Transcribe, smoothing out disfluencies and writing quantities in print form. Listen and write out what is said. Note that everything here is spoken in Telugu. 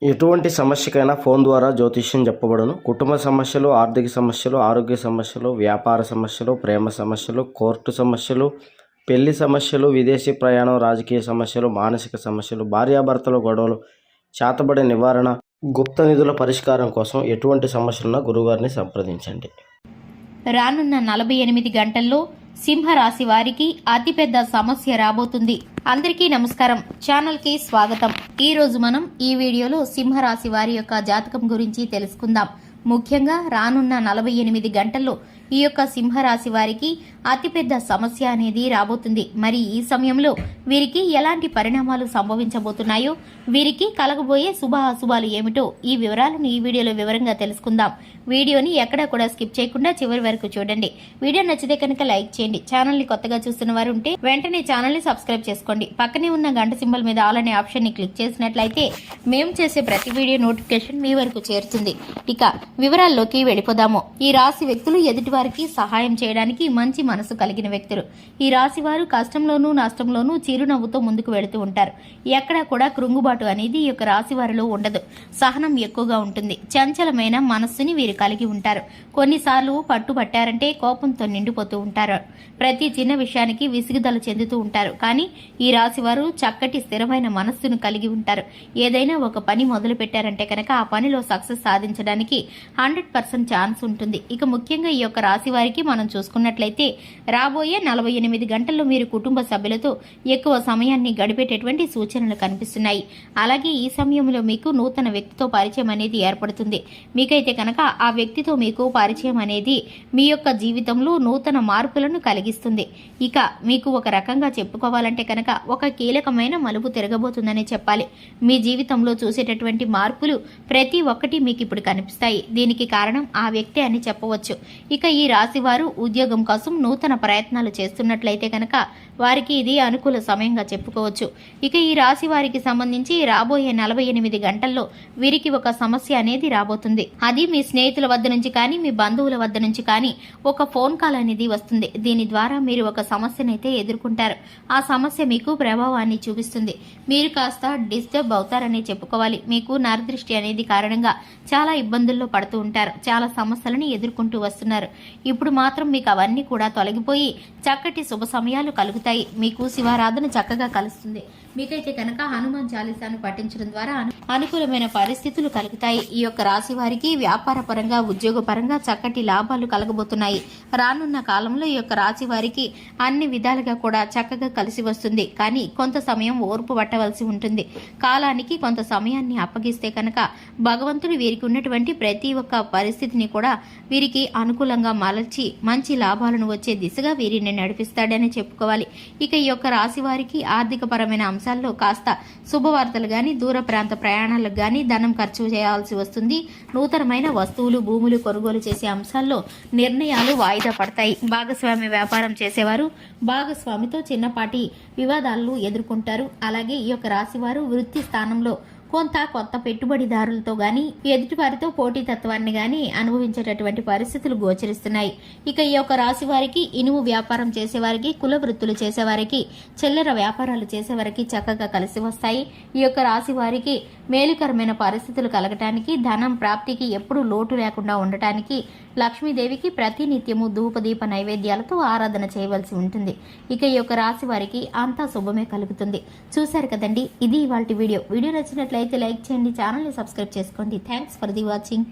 ఎటువంటి సమస్యకైనా ఫోన్ ద్వారా జ్యోతిష్యం చెప్పబడును. కుటుంబ సమస్యలు, ఆర్థిక సమస్యలు, ఆరోగ్య సమస్యలు, వ్యాపార సమస్యలు, ప్రేమ సమస్యలు, కోర్టు సమస్యలు, పెళ్లి సమస్యలు, విదేశీ ప్రయాణం, రాజకీయ సమస్యలు, మానసిక సమస్యలు, భార్యాభర్తల గొడవలు, చేతబడి నివారణ, గుప్త నిధుల పరిష్కారం కోసం ఎటువంటి సమస్యలున్నా గురుగారిని సంప్రదించండి. రానున్న 48 గంటల్లో సింహరాశి వారికి అతిపెద్ద సమస్య రాబోతుంది. అందరికీ నమస్కారం, ఛానల్ కి స్వాగతం. ఈ రోజు మనం ఈ వీడియోలో సింహరాశి వారి యొక్క జాతకం గురించి తెలుసుకుందాం. ముఖ్యంగా రానున్న 48 గంటల్లో ఈ యొక్క సింహరాశి వారికి అతిపెద్ద సమస్య అనేది రాబోతుంది. మరి ఈ సమయంలో వీరికి ఎలాంటి పరిణామాలు సంభవించబోతున్నాయో, వీరికి కలగబోయే శుభ అశుభాలు ఏమిటో ఈ వివరాలను ఈ వీడియోలో వివరంగా తెలుసుకుందాం. వీడియోని ఎక్కడా కూడా స్కిప్ చేయకుండా చివరి వరకు చూడండి. వీడియో నచ్చితే కనుక లైక్ చేయండి. ఛానల్ ని కొత్తగా చూస్తున్న వారు ఉంటే వెంటనే ఛానల్ ని సబ్స్క్రైబ్ చేసుకోండి. పక్కనే ఉన్న గంట సింబల్ మీద ఆల్ అనే ఆప్షన్ ని క్లిక్ చేసినట్లయితే మేము చేసే ప్రతి వీడియో నోటిఫికేషన్ మీ వరకు చేరుతుంది. ఇక వివరాల్లోకి వెళ్ళిపోదాము. ఈ రాశి వ్యక్తులు ఎదుటి వారికి సహాయం చేయడానికి మంచి మనసు కలిగిన వ్యక్తులు. ఈ రాశి వారు కష్టంలోనూ నష్టంలోనూ చిరునవ్వుతో ముందుకు వెళుతూ ఉంటారు. ఎక్కడా కూడా కృంగుబాటు అనేది ఈ యొక్క రాశి వారిలో ఉండదు. సహనం ఎక్కువగా ఉంటుంది. చంచలమైన మనస్సుని వీరు కలిగి ఉంటారు. కొన్నిసార్లు పట్టుబట్టారంటే కోపంతో నిండిపోతూ ఉంటారు. ప్రతి చిన్న విషయానికి విసుగుదల చెందుతూ ఉంటారు. కానీ ఈ రాశి వారు చక్కటి స్థిరమైన మనస్సును కలిగి ఉంటారు. ఏదైనా ఒక పని మొదలు పెట్టారంటే కనుక ఆ పనిలో సక్సెస్ సాధించడానికి 100% ఛాన్స్ ఉంటుంది. ఇక ముఖ్యంగా ఈ యొక్క రాశి వారికి మనం చూసుకున్నట్లయితే రాబోయే 48 గంటల్లో మీరు కుటుంబ సభ్యులతో ఎక్కువ సమయాన్ని గడిపేటటువంటి సూచనలు కనిపిస్తున్నాయి. అలాగే ఈ సమయంలో మీకు నూతన వ్యక్తితో పరిచయం అనేది ఏర్పడుతుంది. మీకైతే కనుక ఆ వ్యక్తితో మీకు పరిచయం అనేది మీ యొక్క జీవితంలో నూతన మార్పులను కలిగిస్తుంది. ఇక మీకు ఒక రకంగా చెప్పుకోవాలంటే కనుక ఒక కీలకమైన మలుపు తిరగబోతుందని చెప్పాలి. మీ జీవితంలో చూసేటటువంటి మార్పులు ప్రతి ఒక్కటి మీకు ఇప్పుడు కనిపిస్తాయి. దీనికి కారణం ఆ వ్యక్తి అని చెప్పవచ్చు. ఇక ఈ రాశి వారు ఉద్యోగం కోసం నూతన ప్రయత్నాలు చేస్తున్నట్లయితే కనుక వారికి ఇది అనుకూల సమయంగా చెప్పుకోవచ్చు. ఇక ఈ రాశి వారికి సంబంధించి రాబోయే 48 గంటల్లో వీరికి ఒక సమస్య అనేది రాబోతుంది. అది మీ స్నేహితుల వద్ద నుంచి కానీ మీ బంధువుల వద్ద నుంచి కానీ ఒక ఫోన్ కాల్ అనేది వస్తుంది. దీని ద్వారా మీరు ఒక సమస్యనైతే ఎదుర్కొంటారు. ఆ సమస్య మీకు ప్రభావాన్ని చూపిస్తుంది. మీరు కాస్త డిస్టర్బ్ అవుతారని చెప్పుకోవాలి. మీకు నరదృష్టి అనేది కారణంగా చాలా ఇబ్బందుల్లో పడుతూ ఉంటారు. చాలా సమస్యలను ఎదుర్కొంటూ వస్తున్నారు. ఇప్పుడు మాత్రం మీకు అవన్నీ కూడా తొలగిపోయి చక్కటి శుభ సమయాలు కలుగుతాయి. మీకు శివారాధన చక్కగా కలుస్తుంది. మీకైతే కనుక హనుమాన్ చాలీసాను పఠించడం ద్వారా అనుకూలమైన పరిస్థితులు కలుగుతాయి. ఈ యొక్క రాశి వారికి వ్యాపార పరంగా ఉద్యోగ పరంగా చక్కటి లాభాలు కలగబోతున్నాయి. రానున్న కాలంలో ఈ యొక్క రాశి వారికి అన్ని విధాలుగా కూడా చక్కగా కలిసి వస్తుంది. కానీ కొంత సమయం ఓర్పు పట్టవలసి ఉంటుంది. కాలానికి కొంత సమయాన్ని అప్పగిస్తే కనుక భగవంతుడు వీరికి ఉన్నటువంటి ప్రతి ఒక్క పరిస్థితిని కూడా వీరికి అనుకూలంగా మలచి మంచి లాభాలను వచ్చే దిశగా వీరిని నడిపిస్తాడని చెప్పుకోవాలి. ఇక ఈ యొక్క రాశి వారికి ఆర్థిక పరమైన అంశాల్లో కాస్త శుభవార్తలు గాని, దూర ప్రాంత ప్రయాణాలకు గాని ధనం ఖర్చు చేయాల్సి వస్తుంది. నూతనమైన వస్తువులు, భూములు కొనుగోలు చేసే అంశాల్లో నిర్ణయాలు వాయిదా పడతాయి. భాగస్వామి వ్యాపారం చేసేవారు భాగస్వామితో చిన్నపాటి వివాదాలను ఎదుర్కొంటారు. అలాగే ఈ యొక్క రాశి వారు వృత్తి స్థానంలో కొంత కొత్త పెట్టుబడిదారులతో గాని ఎదుటివారితో పోటీతత్వాన్ని గాని అనుభవించేటటువంటి పరిస్థితులు గోచరిస్తున్నాయి. ఇక ఈ యొక్క రాశి వారికి ఇనుము వ్యాపారం చేసేవారికి, కుల వృత్తులు చేసేవారికి, చిల్లర వ్యాపారాలు చేసేవారికి చక్కగా కలిసి వస్తాయి. ఈ యొక్క రాశి వారికి మేలుకరమైన పరిస్థితులు కలగటానికి, ధనం ప్రాప్తికి ఎప్పుడూ లోటు లేకుండా ఉండటానికి లక్ష్మీదేవికి ప్రతినిత్యము ధూపదీప నైవేద్యాలతో ఆరాధన చేయవలసి ఉంటుంది. ఇక ఈ యొక్క రాశి వారికి అంతా శుభమే కలుగుతుంది. చూశారు కదండి, ఇది ఇవాల్టి వీడియో. వీడియో నచ్చినట్లయితే లైక్ చేయండి, ఛానల్ని సబ్స్క్రైబ్ చేసుకోండి. Thanks for the watching.